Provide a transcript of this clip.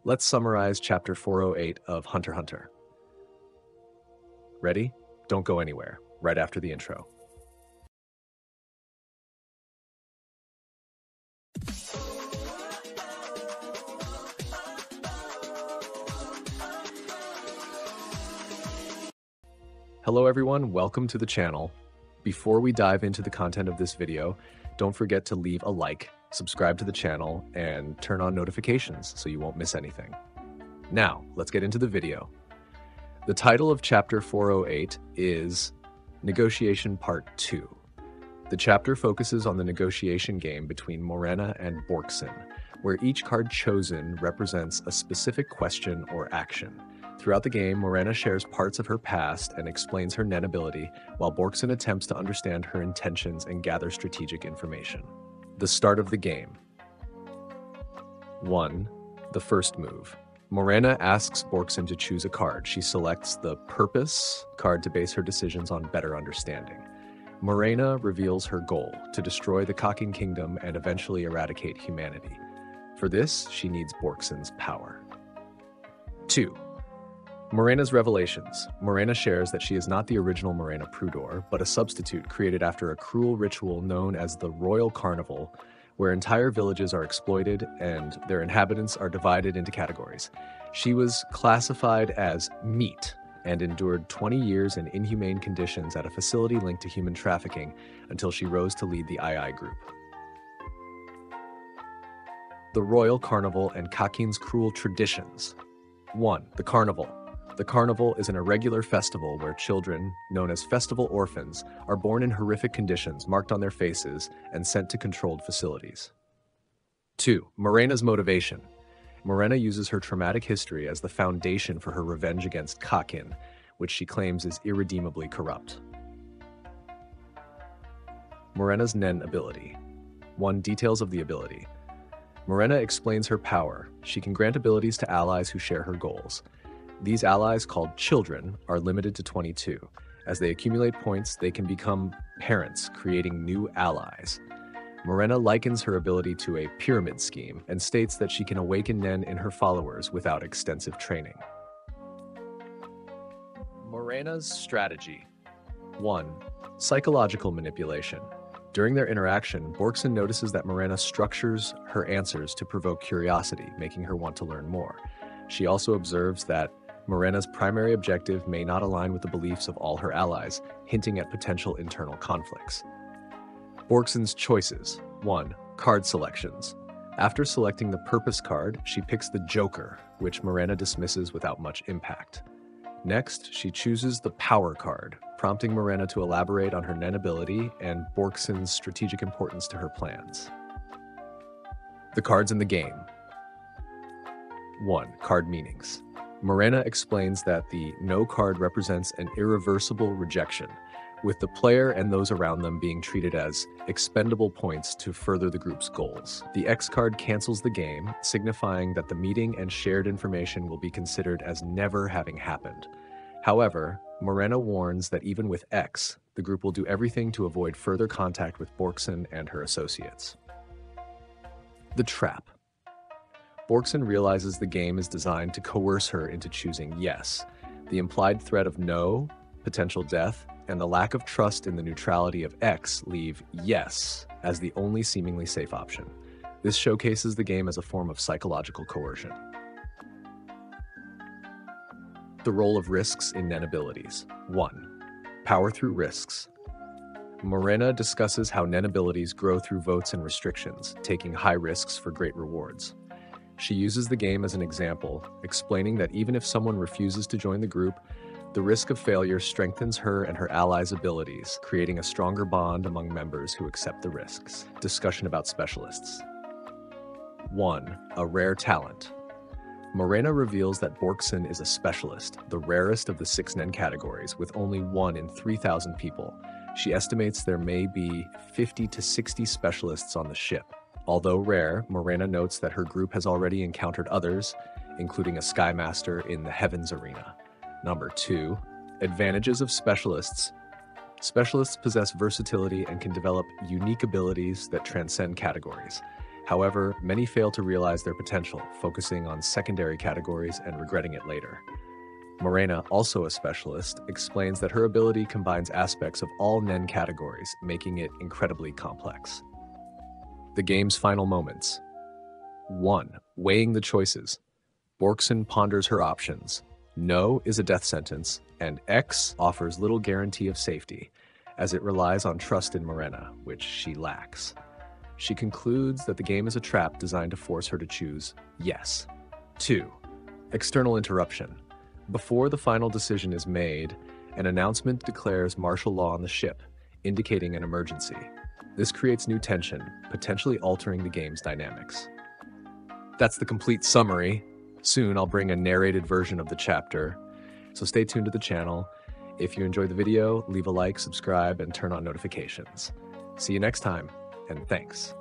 Let's summarize Chapter 408 of Hunter x Hunter. Ready? Don't go anywhere. Right after the intro. Hello everyone, welcome to the channel. Before we dive into the content of this video, don't forget to leave a like, subscribe to the channel, and turn on notifications so you won't miss anything. Now, let's get into the video. The title of Chapter 408 is Negotiation Part 2. The chapter focuses on the negotiation game between Morena and Borkson, where each card chosen represents a specific question or action. Throughout the game, Morena shares parts of her past and explains her Nen ability, while Borkson attempts to understand her intentions and gather strategic information. The start of the game. 1. The first move. Morena asks Borkson to choose a card. She selects the Purpose card to base her decisions on better understanding. Morena reveals her goal, to destroy the Kakin Kingdom and eventually eradicate humanity. For this, she needs Borkson's power. 2. Morena's revelations. Morena shares that she is not the original Morena Prudor, but a substitute created after a cruel ritual known as the Royal Carnival, where entire villages are exploited and their inhabitants are divided into categories. She was classified as meat and endured 20 years in inhumane conditions at a facility linked to human trafficking until she rose to lead the II group. The Royal Carnival and Kakin's cruel traditions. 1. The Carnival. The carnival is an irregular festival where children, known as festival orphans, are born in horrific conditions marked on their faces and sent to controlled facilities. 2. Morena's motivation. Morena uses her traumatic history as the foundation for her revenge against Kakin, which she claims is irredeemably corrupt. Morena's Nen ability. 1. Details of the ability. Morena explains her power. She can grant abilities to allies who share her goals. These allies, called children, are limited to 22. As they accumulate points, they can become parents, creating new allies. Morena likens her ability to a pyramid scheme and states that she can awaken Nen in her followers without extensive training. Morena's strategy. 1. Psychological manipulation. During their interaction, Borkson notices that Morena structures her answers to provoke curiosity, making her want to learn more. She also observes that Morena's primary objective may not align with the beliefs of all her allies, hinting at potential internal conflicts. Borkson's choices. 1. Card selections. After selecting the Purpose card, she picks the Joker, which Morena dismisses without much impact. Next, she chooses the Power card, prompting Morena to elaborate on her Nen ability and Borkson's strategic importance to her plans. The cards in the game. 1. Card meanings. Morena explains that the No card represents an irreversible rejection, with the player and those around them being treated as expendable points to further the group's goals. The X card cancels the game, signifying that the meeting and shared information will be considered as never having happened. However, Morena warns that even with X, the group will do everything to avoid further contact with Borkson and her associates. The Trap. Borkson realizes the game is designed to coerce her into choosing yes. The implied threat of no, potential death, and the lack of trust in the neutrality of X leave yes as the only seemingly safe option. This showcases the game as a form of psychological coercion. The role of risks in Nen abilities. 1. Power through risks. Morena discusses how Nen abilities grow through votes and restrictions, taking high risks for great rewards. She uses the game as an example, explaining that even if someone refuses to join the group, the risk of failure strengthens her and her allies' abilities, creating a stronger bond among members who accept the risks. Discussion about specialists. 1. A rare talent. Morena reveals that Borkson is a specialist, the rarest of the 6 Nen categories, with only 1 in 3,000 people. She estimates there may be 50 to 60 specialists on the ship. Although rare, Morena notes that her group has already encountered others, including a Sky Master in the Heavens Arena. Number 2. Advantages of specialists. Specialists possess versatility and can develop unique abilities that transcend categories. However, many fail to realize their potential, focusing on secondary categories and regretting it later. Morena, also a specialist, explains that her ability combines aspects of all Nen categories, making it incredibly complex. The game's final moments. 1. Weighing the choices. Borkson ponders her options. No is a death sentence, and X offers little guarantee of safety, as it relies on trust in Morena, which she lacks. She concludes that the game is a trap designed to force her to choose yes. 2. External interruption. Before the final decision is made, an announcement declares martial law on the ship, indicating an emergency. This creates new tension, potentially altering the game's dynamics. That's the complete summary. Soon I'll bring a narrated version of the chapter, so stay tuned to the channel. If you enjoyed the video, leave a like, subscribe, and turn on notifications. See you next time, and thanks.